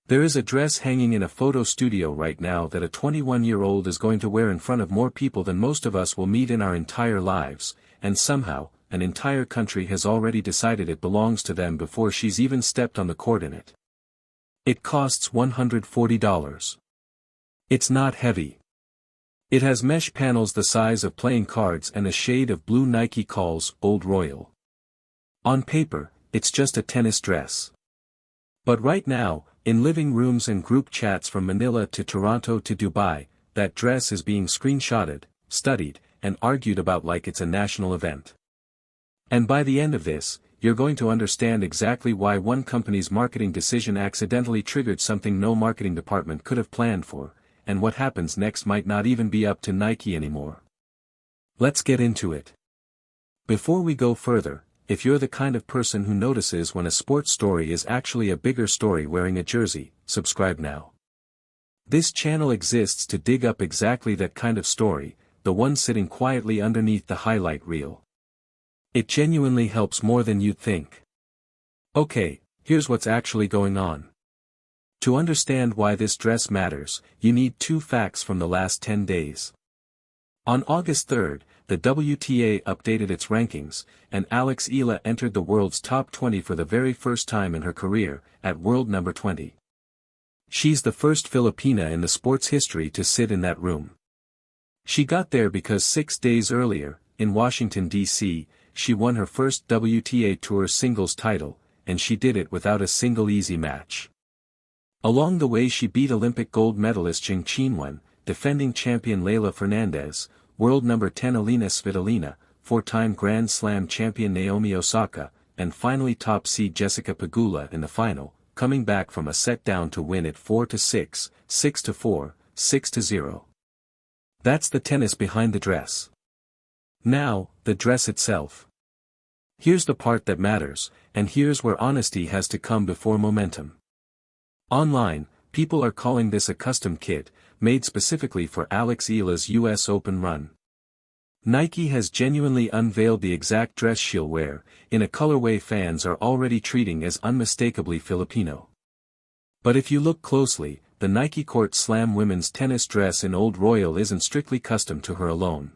There is a dress hanging in a photo studio right now that a 21-year-old is going to wear in front of more people than most of us will meet in our entire lives, and somehow, an entire country has already decided it belongs to them before she's even stepped on the court in it. It costs $140. It's not heavy. It has mesh panels the size of playing cards and a shade of blue Nike calls Old Royal. On paper, it's just a tennis dress. But right now, in living rooms and group chats from Manila to Toronto to Dubai, that dress is being screenshotted, studied, and argued about like it's a national event. And by the end of this, you're going to understand exactly why one company's marketing decision accidentally triggered something no marketing department could have planned for, and what happens next might not even be up to Nike anymore. Let's get into it. Before we go further, if you're the kind of person who notices when a sports story is actually a bigger story wearing a jersey, subscribe now. This channel exists to dig up exactly that kind of story, the one sitting quietly underneath the highlight reel. It genuinely helps more than you'd think. Okay, here's what's actually going on. To understand why this dress matters, you need 2 facts from the last 10 days. On August 3rd, the WTA updated its rankings, and Alex Eala entered the world's top 20 for the very first time in her career, at world number 20. She's the first Filipina in the sport's history to sit in that room. She got there because 6 days earlier, in Washington, D.C., she won her first WTA Tour singles title, and she did it without a single easy match. Along the way she beat Olympic gold medalist Jing Qinwen, defending champion Leylah Fernandez, world number 10 Alina Svitolina, 4-time Grand Slam champion Naomi Osaka, and finally top seed Jessica Pegula in the final, coming back from a set down to win it 4-6, 6-4, 6-0. That's the tennis behind the dress. Now, the dress itself. Here's the part that matters, and here's where honesty has to come before momentum. Online, people are calling this a custom kit, made specifically for Alex Eala's US Open run. Nike has genuinely unveiled the exact dress she'll wear, in a colorway fans are already treating as unmistakably Filipino. But if you look closely, the Nike Court Slam women's tennis dress in Old Royal isn't strictly custom to her alone.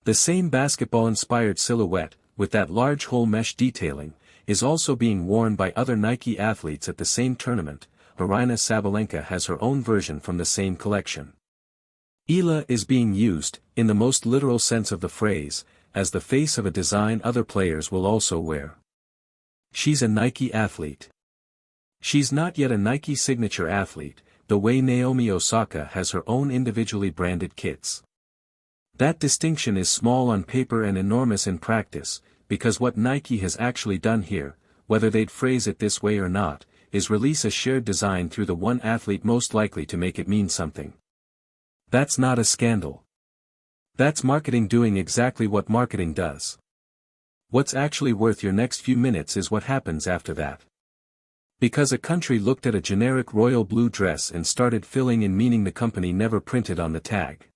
The same basketball-inspired silhouette, with that large hole mesh detailing, is also being worn by other Nike athletes at the same tournament. Aryna Sabalenka has her own version from the same collection. Eala is being used, in the most literal sense of the phrase, as the face of a design other players will also wear. She's a Nike athlete. She's not yet a Nike signature athlete, the way Naomi Osaka has her own individually branded kits. That distinction is small on paper and enormous in practice, because what Nike has actually done here, whether they'd phrase it this way or not, is release a shared design through the one athlete most likely to make it mean something. That's not a scandal. That's marketing doing exactly what marketing does. What's actually worth your next few minutes is what happens after that. Because a country looked at a generic royal blue dress and started filling in meaning the company never printed on the tag.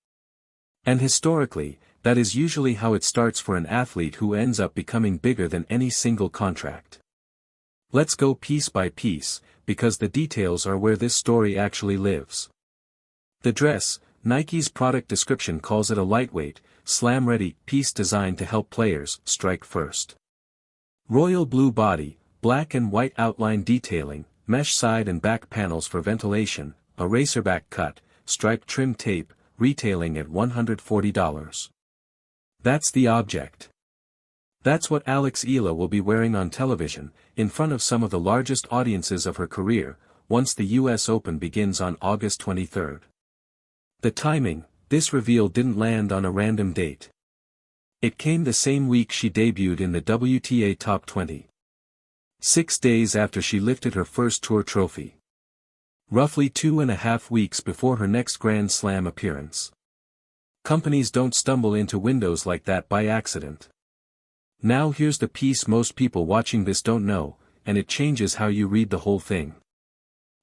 And historically, that is usually how it starts for an athlete who ends up becoming bigger than any single contract. Let's go piece by piece, because the details are where this story actually lives. The dress, Nike's product description calls it a lightweight, slam-ready piece designed to help players strike first. Royal blue body, black and white outline detailing, mesh side and back panels for ventilation, a racerback cut, striped trim tape, retailing at $140. That's the object. That's what Alex Eala will be wearing on television, in front of some of the largest audiences of her career, once the US Open begins on August 23rd. The timing, this reveal didn't land on a random date. It came the same week she debuted in the WTA Top 20. 6 days after she lifted her first tour trophy. Roughly 2.5 weeks before her next Grand Slam appearance. Companies don't stumble into windows like that by accident. Now here's the piece most people watching this don't know, and it changes how you read the whole thing.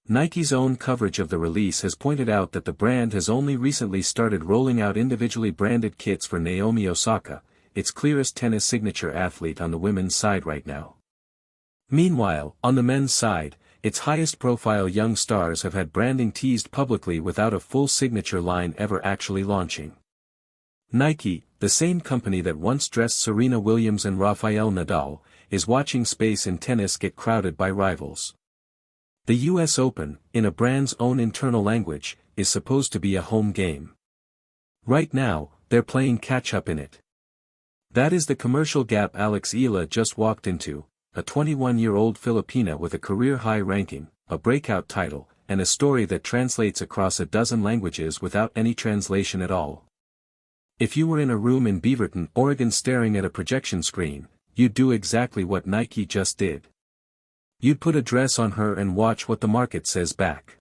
Nike's own coverage of the release has pointed out that the brand has only recently started rolling out individually branded kits for Naomi Osaka, its clearest tennis signature athlete on the women's side right now. Meanwhile, on the men's side, its highest-profile young stars have had branding teased publicly without a full signature line ever actually launching. Nike, the same company that once dressed Serena Williams and Rafael Nadal, is watching space in tennis get crowded by rivals. The US Open, in a brand's own internal language, is supposed to be a home game. Right now, they're playing catch-up in it. That is the commercial gap Alex Eala just walked into, a 21-year-old Filipina with a career-high ranking, a breakout title, and a story that translates across a dozen languages without any translation at all. If you were in a room in Beaverton, Oregon staring at a projection screen, you'd do exactly what Nike just did. You'd put a dress on her and watch what the market says back.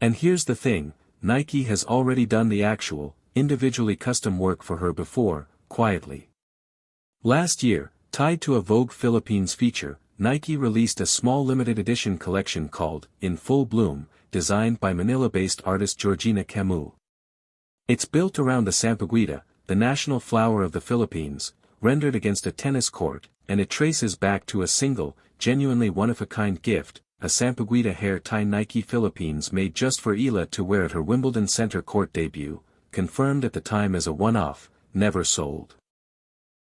And here's the thing, Nike has already done the actual, individually custom work for her before, quietly. Last year, tied to a Vogue Philippines feature, Nike released a small limited edition collection called In Full Bloom, designed by Manila-based artist Georgina Camus. It's built around the Sampaguita, the national flower of the Philippines, rendered against a tennis court, and it traces back to a single, genuinely one-of-a-kind gift, a Sampaguita hair tie Nike Philippines made just for Eala to wear at her Wimbledon center court debut, confirmed at the time as a one-off, never sold.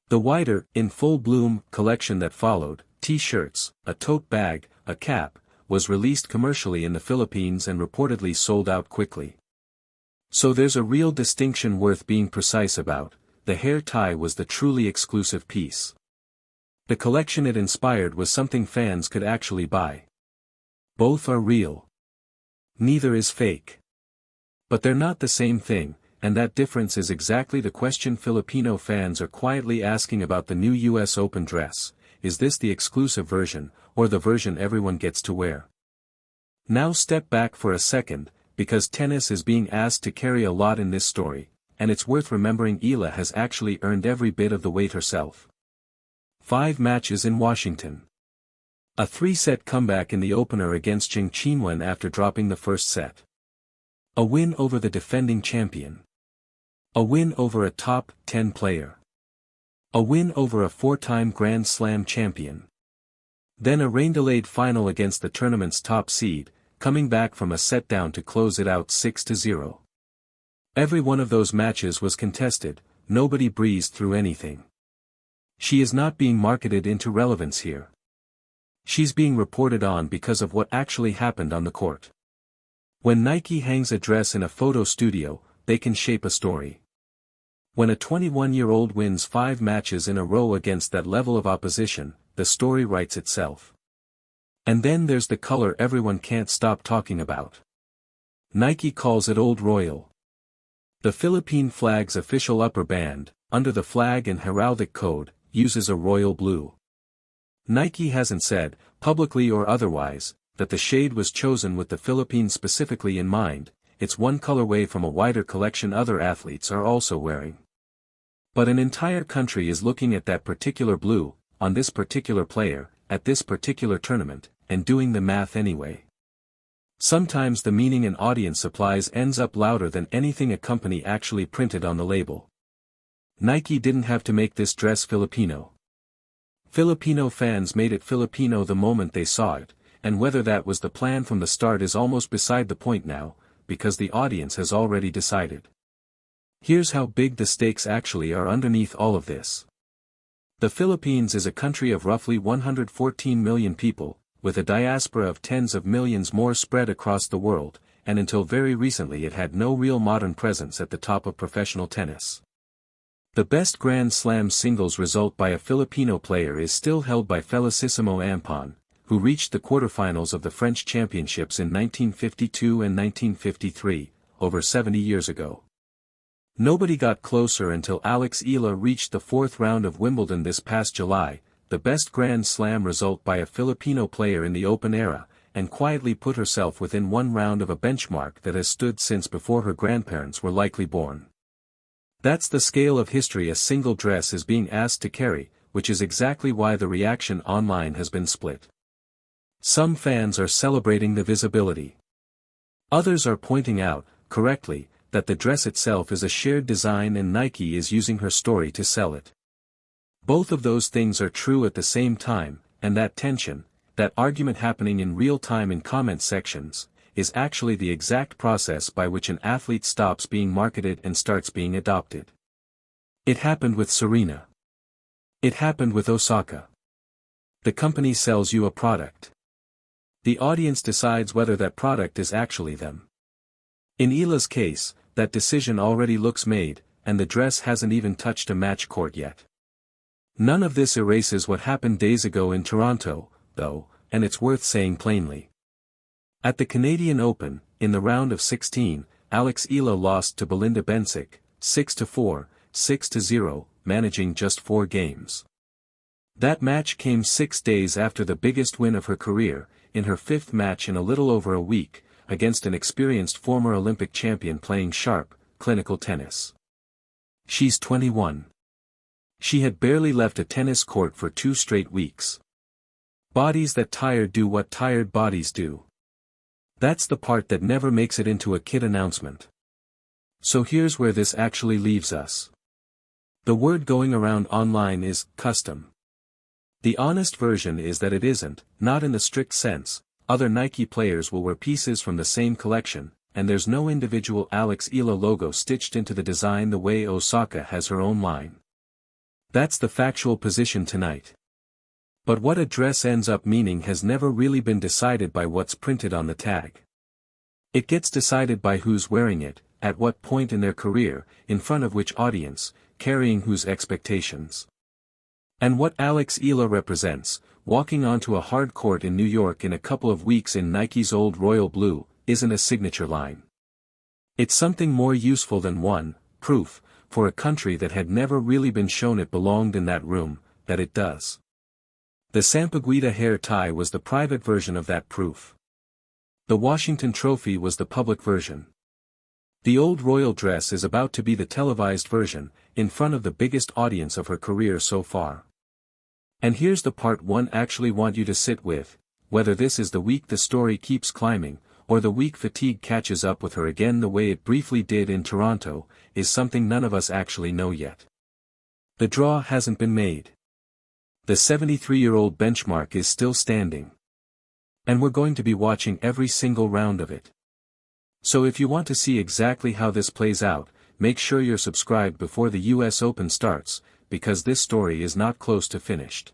The wider, In Full Bloom, collection that followed, t-shirts, a tote bag, a cap, was released commercially in the Philippines and reportedly sold out quickly. So there's a real distinction worth being precise about, the hair tie was the truly exclusive piece. The collection it inspired was something fans could actually buy. Both are real. Neither is fake. But they're not the same thing, and that difference is exactly the question Filipino fans are quietly asking about the new US Open dress: is this the exclusive version, or the version everyone gets to wear? Now step back for a second, because tennis is being asked to carry a lot in this story, and it's worth remembering Eala has actually earned every bit of the weight herself. 5 matches in Washington. A 3-set comeback in the opener against Jing Qinwen after dropping the first set. A win over the defending champion. A win over a top 10 player. A win over a 4-time Grand Slam champion. Then a rain-delayed final against the tournament's top seed, coming back from a set down to close it out 6-0. Every one of those matches was contested, nobody breezed through anything. She is not being marketed into relevance here. She's being reported on because of what actually happened on the court. When Nike hangs a dress in a photo studio, they can shape a story. When a 21-year-old wins 5 matches in a row against that level of opposition, the story writes itself. And then there's the color everyone can't stop talking about. Nike calls it Old Royal. The Philippine flag's official upper band, under the flag and heraldic code, uses a royal blue. Nike hasn't said, publicly or otherwise, that the shade was chosen with the Philippines specifically in mind. It's one colorway from a wider collection other athletes are also wearing. But an entire country is looking at that particular blue, on this particular player, at this particular tournament, and doing the math anyway. Sometimes the meaning an audience supplies ends up louder than anything a company actually printed on the label. Nike didn't have to make this dress Filipino. Filipino fans made it Filipino the moment they saw it, and whether that was the plan from the start is almost beside the point now, because the audience has already decided. Here's how big the stakes actually are underneath all of this. The Philippines is a country of roughly 114 million people, with a diaspora of tens of millions more spread across the world, and until very recently it had no real modern presence at the top of professional tennis. The best Grand Slam singles result by a Filipino player is still held by Felicissimo Ampon, who reached the quarterfinals of the French Championships in 1952 and 1953, over 70 years ago. Nobody got closer until Alex Eala reached the 4th round of Wimbledon this past July, the best Grand Slam result by a Filipino player in the Open era, and quietly put herself within 1 round of a benchmark that has stood since before her grandparents were likely born. That's the scale of history a single dress is being asked to carry, which is exactly why the reaction online has been split. Some fans are celebrating the visibility. Others are pointing out, correctly, that the dress itself is a shared design and Nike is using her story to sell it. Both of those things are true at the same time, and that tension, that argument happening in real time in comment sections, is actually the exact process by which an athlete stops being marketed and starts being adopted. It happened with Serena. It happened with Osaka. The company sells you a product. The audience decides whether that product is actually them. In Eala's case, that decision already looks made, and the dress hasn't even touched a match court yet. None of this erases what happened days ago in Toronto, though, and it's worth saying plainly. At the Canadian Open, in the round of 16, Alex Eala lost to Belinda Bencic, 6-4, 6-0, managing just 4 games. That match came 6 days after the biggest win of her career, in her 5th match in a little over a week, against an experienced former Olympic champion playing sharp, clinical tennis. She's 21. She had barely left a tennis court for 2 straight weeks. Bodies that tire do what tired bodies do. That's the part that never makes it into a kid announcement. So here's where this actually leaves us. The word going around online is custom. The honest version is that it isn't, not in the strict sense. Other Nike players will wear pieces from the same collection, and there's no individual Alex Eala logo stitched into the design the way Osaka has her own line. That's the factual position tonight. But what a dress ends up meaning has never really been decided by what's printed on the tag. It gets decided by who's wearing it, at what point in their career, in front of which audience, carrying whose expectations. And what Alex Eala represents, walking onto a hard court in New York in a couple of weeks in Nike's old royal blue, isn't a signature line. It's something more useful than one, proof, for a country that had never really been shown it belonged in that room, that it does. The Sampaguita hair tie was the private version of that proof. The Washington Trophy was the public version. The old royal dress is about to be the televised version, in front of the biggest audience of her career so far. And here's the part one actually want you to sit with, whether this is the week the story keeps climbing, or the week fatigue catches up with her again the way it briefly did in Toronto, is something none of us actually know yet. The draw hasn't been made. The 73-year-old benchmark is still standing. And we're going to be watching every single round of it. So if you want to see exactly how this plays out, make sure you're subscribed before the US Open starts, because this story is not close to finished.